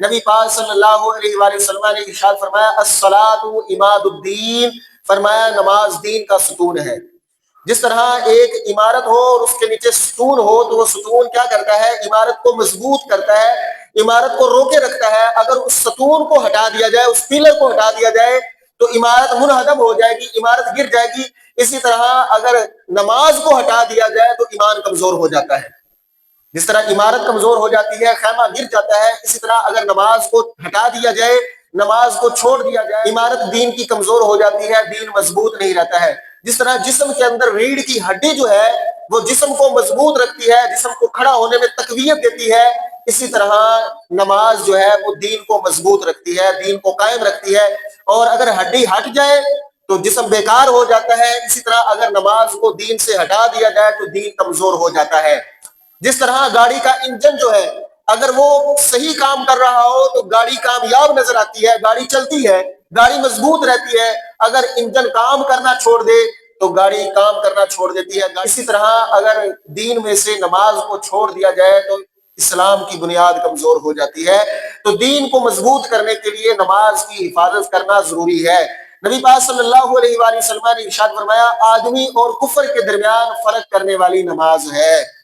نبی پاک صلی اللہ علیہ وآلہ وسلم نے ارشاد فرمایا الصلاۃ عماد الدین، فرمایا نماز دین کا ستون ہے۔ جس طرح ایک عمارت ہو اور اس کے نیچے ستون ہو تو وہ ستون کیا کرتا ہے؟ عمارت کو مضبوط کرتا ہے، عمارت کو روکے رکھتا ہے۔ اگر اس ستون کو ہٹا دیا جائے، اس پلر کو ہٹا دیا جائے تو عمارت منہدم ہو جائے گی، عمارت گر جائے گی۔ اسی طرح اگر نماز کو ہٹا دیا جائے تو ایمان کمزور ہو جاتا ہے۔ جس طرح عمارت کمزور ہو جاتی ہے، خیمہ گر جاتا ہے، اسی طرح اگر نماز کو ہٹا دیا جائے، نماز کو چھوڑ دیا جائے، عمارت دین کی کمزور ہو جاتی ہے، دین مضبوط نہیں رہتا ہے۔ جس طرح جسم کے اندر ریڑھ کی ہڈی جو ہے وہ جسم کو مضبوط رکھتی ہے، جسم کو کھڑا ہونے میں تقویت دیتی ہے، اسی طرح نماز جو ہے وہ دین کو مضبوط رکھتی ہے، دین کو قائم رکھتی ہے۔ اور اگر ہڈی ہٹ جائے تو جسم بیکار ہو جاتا ہے، اسی طرح اگر نماز کو دین سے ہٹا دیا جائے تو دین کمزور ہو جاتا ہے۔ جس طرح گاڑی کا انجن جو ہے اگر وہ صحیح کام کر رہا ہو تو گاڑی کامیاب نظر آتی ہے، گاڑی چلتی ہے، گاڑی مضبوط رہتی ہے۔ اگر انجن کام کرنا چھوڑ دے تو گاڑی کام کرنا چھوڑ دیتی ہے۔ اسی طرح اگر دین میں سے نماز کو چھوڑ دیا جائے تو اسلام کی بنیاد کمزور ہو جاتی ہے۔ تو دین کو مضبوط کرنے کے لیے نماز کی حفاظت کرنا ضروری ہے۔ نبی پاک صلی اللہ علیہ وآلہ وسلم نے ارشاد فرمایا آدمی اور کفر کے درمیان فرق کرنے والی نماز ہے۔